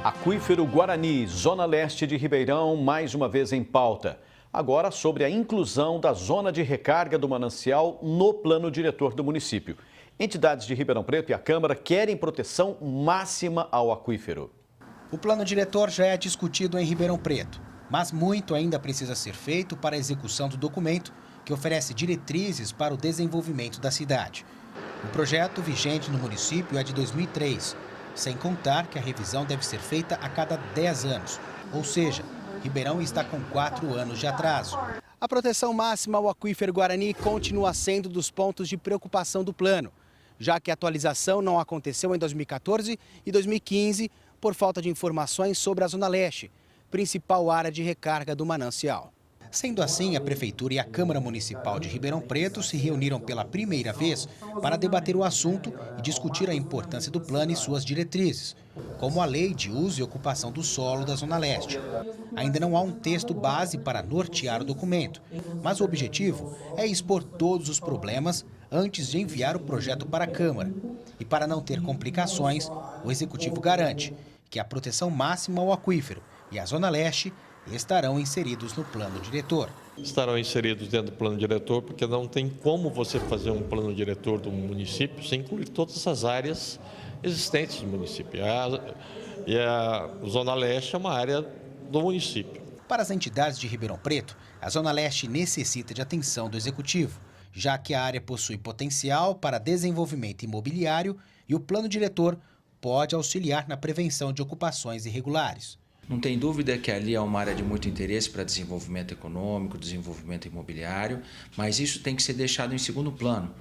Aquífero Guarani, Zona Leste de Ribeirão, mais uma vez em pauta. Agora sobre a inclusão da zona de recarga do manancial no plano diretor do município. Entidades de Ribeirão Preto e a Câmara querem proteção máxima ao aquífero. O plano diretor já é discutido em Ribeirão Preto, mas muito ainda precisa ser feito para a execução do documento que oferece diretrizes para o desenvolvimento da cidade. O projeto vigente no município é de 2003, sem contar que a revisão deve ser feita a cada 10 anos, ou seja, Ribeirão está com 4 anos de atraso. A proteção máxima ao aquífero Guarani continua sendo dos pontos de preocupação do plano, já que a atualização não aconteceu em 2014 e 2015 por falta de informações sobre a Zona Leste, principal área de recarga do manancial. Sendo assim, a Prefeitura e a Câmara Municipal de Ribeirão Preto se reuniram pela primeira vez para debater o assunto e discutir a importância do plano e suas diretrizes, como a Lei de Uso e Ocupação do Solo da Zona Leste. Ainda não há um texto base para nortear o documento, mas o objetivo é expor todos os problemas antes de enviar o projeto para a Câmara. E para não ter complicações, o Executivo garante que a proteção máxima ao aquífero e a Zona Leste estarão inseridos no plano diretor. Estarão inseridos dentro do plano diretor, porque não tem como você fazer um plano diretor do município sem incluir todas as áreas existentes do município. E a Zona Leste é uma área do município. Para as entidades de Ribeirão Preto, a Zona Leste necessita de atenção do Executivo, já que a área possui potencial para desenvolvimento imobiliário e o plano diretor pode auxiliar na prevenção de ocupações irregulares. Não tem dúvida que ali é uma área de muito interesse para desenvolvimento econômico, desenvolvimento imobiliário, mas isso tem que ser deixado em segundo plano,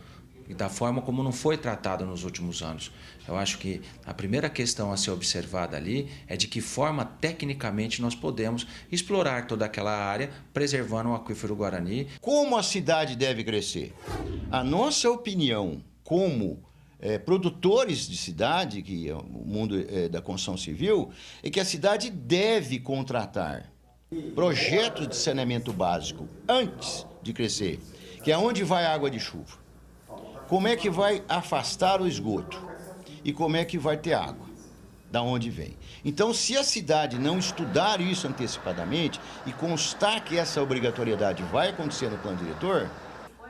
e da forma como não foi tratado nos últimos anos. Eu acho que a primeira questão a ser observada ali é de que forma, tecnicamente, nós podemos explorar toda aquela área, preservando o aquífero Guarani. Como a cidade deve crescer? A nossa opinião como produtores de cidade, que é o mundo da construção civil, é que a cidade deve contratar projetos de saneamento básico antes de crescer, que é onde vai a água de chuva. Como é que vai afastar o esgoto? E como é que vai ter água? Da onde vem? Então, se a cidade não estudar isso antecipadamente e constar que essa obrigatoriedade vai acontecer no plano diretor,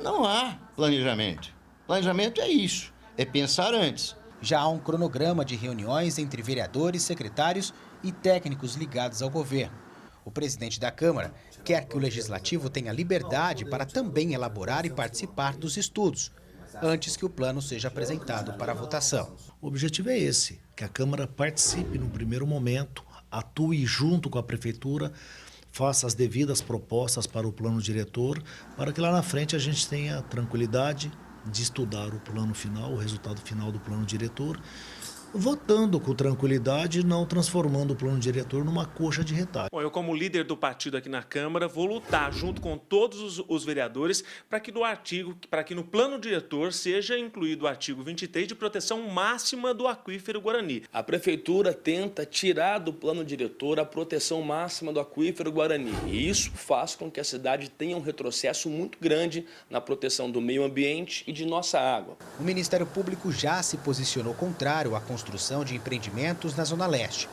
não há planejamento. Planejamento é isso. É pensar antes. Já há um cronograma de reuniões entre vereadores, secretários e técnicos ligados ao governo. O presidente da Câmara quer que o Legislativo tenha liberdade para também elaborar e participar dos estudos, antes que o plano seja apresentado para votação. O objetivo é esse, que a Câmara participe no primeiro momento, atue junto com a Prefeitura, faça as devidas propostas para o plano diretor, para que lá na frente a gente tenha tranquilidade de estudar o plano final, o resultado final do plano diretor, votando com tranquilidade, não transformando o plano diretor numa coxa de retalho. Bom, eu, como líder do partido aqui na Câmara, vou lutar junto com todos os vereadores para que no plano diretor seja incluído o artigo 23 de proteção máxima do aquífero Guarani. A Prefeitura tenta tirar do plano diretor a proteção máxima do aquífero Guarani. E isso faz com que a cidade tenha um retrocesso muito grande na proteção do meio ambiente e de nossa água. O Ministério Público já se posicionou contrário à construção de empreendimentos na Zona Leste.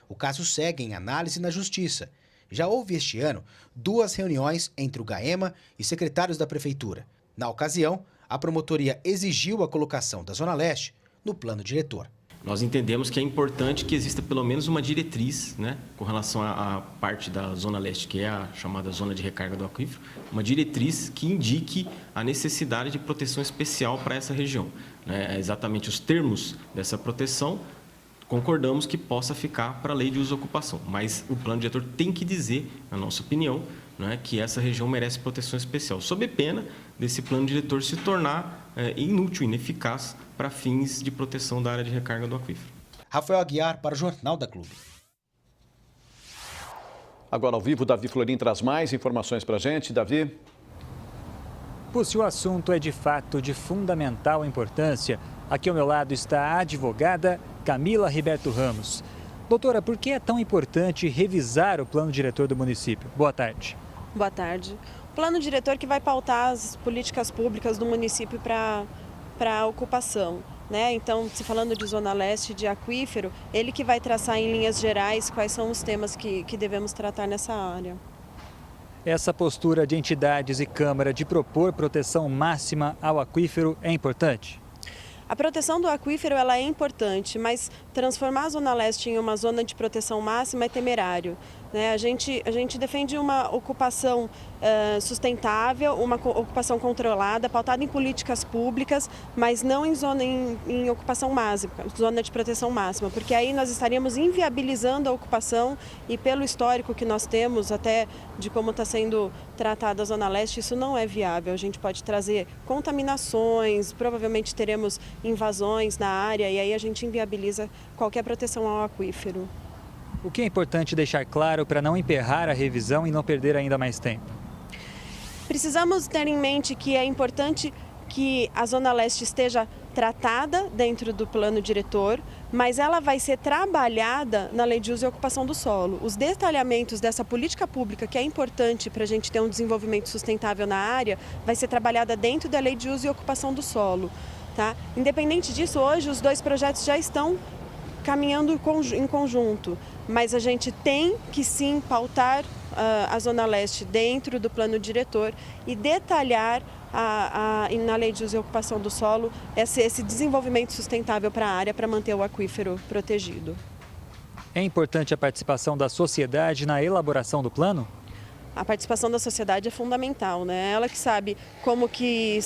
O caso segue em análise na Justiça. Já houve este ano 2 reuniões entre o GAEMA e secretários da Prefeitura. Na ocasião, a promotoria exigiu a colocação da Zona Leste no plano diretor. Nós entendemos que é importante que exista pelo menos uma diretriz, né, com relação à parte da Zona Leste, que é a chamada zona de recarga do aquífero, uma diretriz que indique a necessidade de proteção especial para essa região. Né, exatamente os termos dessa proteção, concordamos que possa ficar para a Lei de Uso e Ocupação, mas o plano diretor tem que dizer, na nossa opinião, né, que essa região merece proteção especial, sob pena desse plano diretor se tornar inútil, ineficaz para fins de proteção da área de recarga do aquífero. Rafael Aguiar para o Jornal da Clube. Agora ao vivo, Davi Florim traz mais informações para a gente. Davi? Se o assunto é de fato de fundamental importância, aqui ao meu lado está a advogada Camila Riberto Ramos. Doutora, por que é tão importante revisar o plano diretor do município? Boa tarde. Boa tarde. O plano diretor que vai pautar as políticas públicas do município para a ocupação. né? Então, se falando de Zona Leste, de aquífero, ele que vai traçar em linhas gerais quais são os temas que devemos tratar nessa área. Essa postura de entidades e Câmara de propor proteção máxima ao aquífero é importante? A proteção do aquífero ela é importante, mas transformar a Zona Leste em uma zona de proteção máxima é temerário, né? A gente defende uma ocupação sustentável, uma ocupação controlada, pautada em políticas públicas, mas não em ocupação máxima, zona de proteção máxima, porque aí nós estaríamos inviabilizando a ocupação e pelo histórico que nós temos, até de como está sendo tratada a Zona Leste, isso não é viável. A gente pode trazer contaminações, provavelmente teremos invasões na área e aí a gente inviabiliza qualquer proteção ao aquífero. O que é importante deixar claro para não emperrar a revisão e não perder ainda mais tempo? Precisamos ter em mente que é importante que a Zona Leste esteja tratada dentro do plano diretor, mas ela vai ser trabalhada na Lei de Uso e Ocupação do Solo. Os detalhamentos dessa política pública, que é importante para a gente ter um desenvolvimento sustentável na área, vai ser trabalhada dentro da Lei de Uso e Ocupação do Solo. Tá? Independente disso, hoje os dois projetos já estão caminhando em conjunto, mas a gente tem que sim pautar a Zona Leste dentro do plano diretor e detalhar na Lei de Uso e Ocupação do Solo esse desenvolvimento sustentável para a área para manter o aquífero protegido. É importante a participação da sociedade na elaboração do plano? A participação da sociedade é fundamental, né? Ela que sabe como que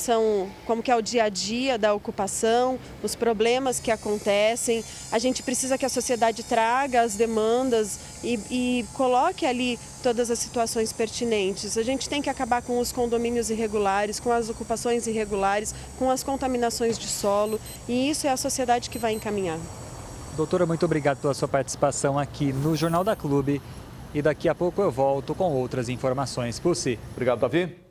é o dia a dia da ocupação, os problemas que acontecem. A gente precisa que a sociedade traga as demandas e coloque ali todas as situações pertinentes. A gente tem que acabar com os condomínios irregulares, com as ocupações irregulares, com as contaminações de solo, e isso é a sociedade que vai encaminhar. Doutora, muito obrigado pela sua participação aqui no Jornal da Clube. E daqui a pouco eu volto com outras informações por si. Obrigado, Davi.